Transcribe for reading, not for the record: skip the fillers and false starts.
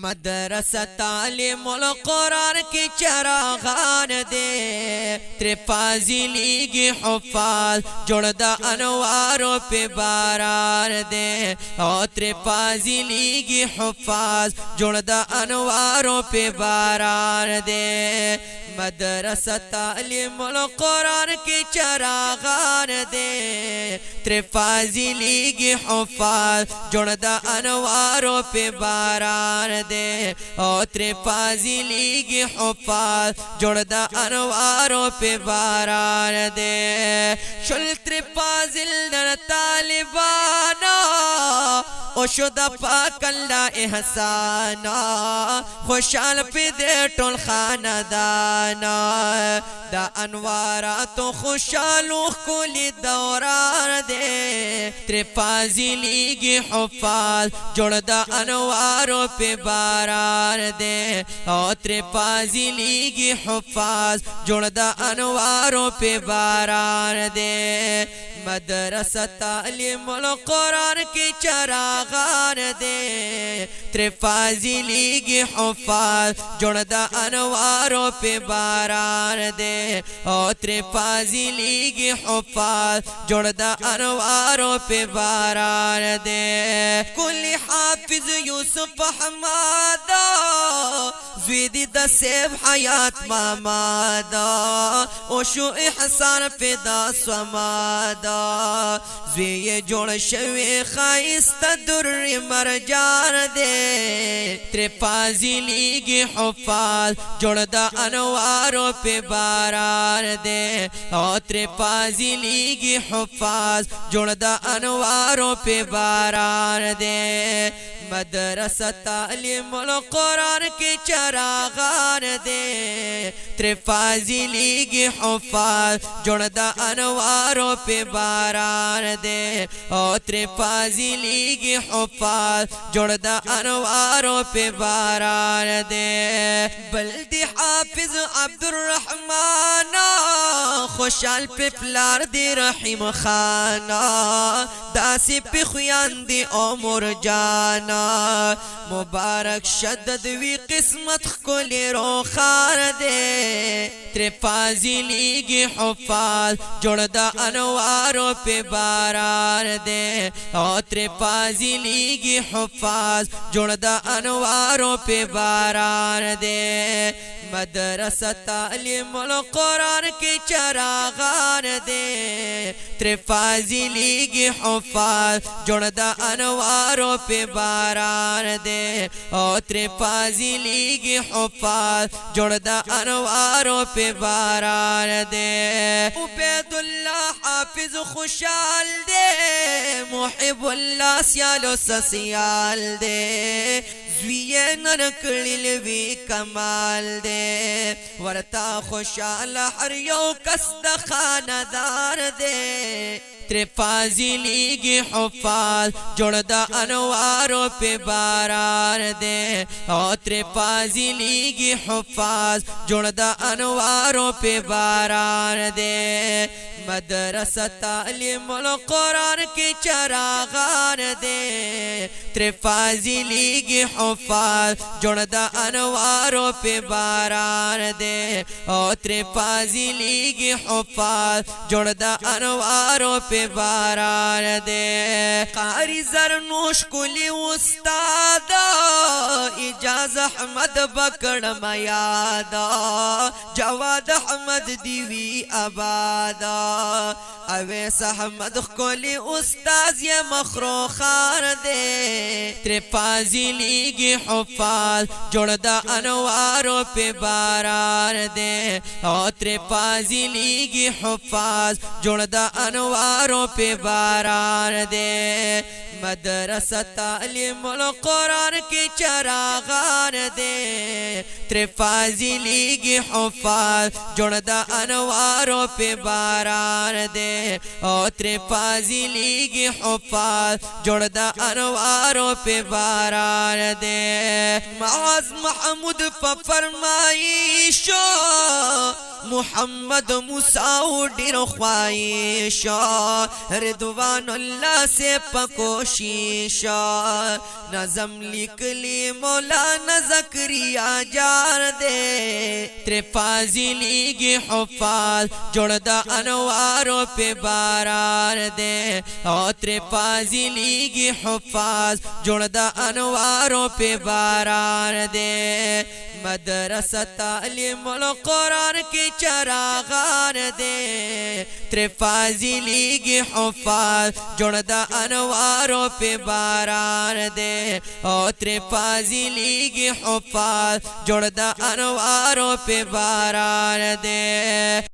मदरसा तालीम कुरान की चरागान दे तेरे फाजिली की हुफ़ाज़ जुड़दा अनवारों पे बारान दे और तेरे फाजिली की हुफ़ाज़ जुड़दा अनवारों पे बारान दे मदरसा तालीम कुरान की चरागान दे तेरे फाजिली की हुफ़ाज़ जुड़दा अनवारों पे बारान दे और तेरे फाजिली की हुफ़ाज़ जुड़दा अनवारों पे बारान दे शुल तेरे फाजिल दर तालिबाना ओ शुदा पाकल्ला एहसाना खुशाल पे दे टोल खानदाना दा अनवारा तो खुशालू कुली दौरान दे तेरे फाजिली की हुफ़ाज़ जुड़दा अनवारों पे बारान दे और तेरे फाजिली की हुफ़ाज़ जुड़दा अनवारों पे बारान दे मदरसा तालीम कुरान की चरागान दे तेरे फाजिली की हुफ़ाज़ जुड़दा अनवारों पे बारान दे और तेरे फाजिली की हुफ़ाज़ जुड़दा अनवारों पे बारान दे कुल हाफिज यूसुफ हमादा ज़वीदी दसेब हयात मामादा ओशो एहसान फिदा स्वमादा ज़वी जोड़ शवे खाइस्ता दुर्र मरजान दे तेरे फाजिली की हुफ़ाज़ जुड़दा अनवारों पे बारान दे और तेरे फाजिली की हुफ़ाज़ जुड़दा अनवारों पे बारान दे मदरसा तालीम कुरान की चरागान दे तेरे फाजिली की हुफ़ाज़ जुड़दा अनवारों पे बारान दे और तेरे फाजिली की हुफ़ाज़ जुड़दा अनवारों पे बारान दे बल्दी हाफिज अब्दुर्रहमाना खुशाल पे फ्लार दे रहीम खाना दासी पे खुयान दे उमर जाना मुबारक शदद वी किस्मत को ले रोखार दे तेरे फाजिली की हुफ़ाज़ जुड़दा अनवारों पे बारान दे और तेरे फाजिली की हुफ़ाज़ जुड़दा अनवारों पे बारान दे मदरसा तालीम कुरान की चरागान दे तेरे फाजिली की हुफ़ाज़ जुड़दा अनवारों पे बारान दे और तेरे फाजिली की हुफ़ाज़ जुड़दा अनवारों पे बारान दे उबैदुल्लाह हाफिज खुशाल दे मुहिबुल्लाह सियालो ससियाल दे ज़विये नरकलिल वी कमाल दे वरता खुशाल हर यो कस्त खानदार दे तेरे फाजिली की हुफ़ाज़ जुड़दा अनवारों पे बारान दे और तेरे फाजिली की हुफ़ाज़ जुड़दा अनवारों पे बारान दे मदरसा तालीम कुरान की चरागान दे तेरे फाजिली की हुफ़ाज़ जुड़दा अनवारों पे बारान दे और तेरे फाजिली की हुफ़ाज़ जुड़दा अनवारों पे बारान दे कारी ज़रनूश कुली उस्तादा इजाज़ अहमद बकड़ मयादा जवाद अहमद दीवी आबादा अवैस अहमद कुली उस्ताज ये मखरो खान दे तेरे फाजिली की हुफ़ाज़ जुड़दा अनवारों पे बारान दे और तेरे फाजिली की हुफ़ाज़ जुड़दा अनवारों पे बारान दे मदरसा तालीम कुरान की चरागान दे तेरे फाजिली की हुफ़ाज़ जुड़दा अनवारों पे बारान दे और तेरे फाजिली की हुफ़ाज़ जुड़दा अनवारों पे बारान दे माज़ महमूद फरमाइशो محمد موسی ډیر خواهش رضوان الله سے پکوشش نظم لیکلی مولانا زکریا جار دے تر فاضلی کی حفاظ جوڑ دا انواروں پہ باران دے او تر فاضلی کی حفاظ جوڑ دا انواروں پہ باران دے مدرسہ تعلیم القرآن کی چراغان دے تر فاضلی کی حفاظ جوڑ دا انواروں پہ باران دے او تر فاضلی کی حفاظ جوڑ دا انواروں پہ باران دے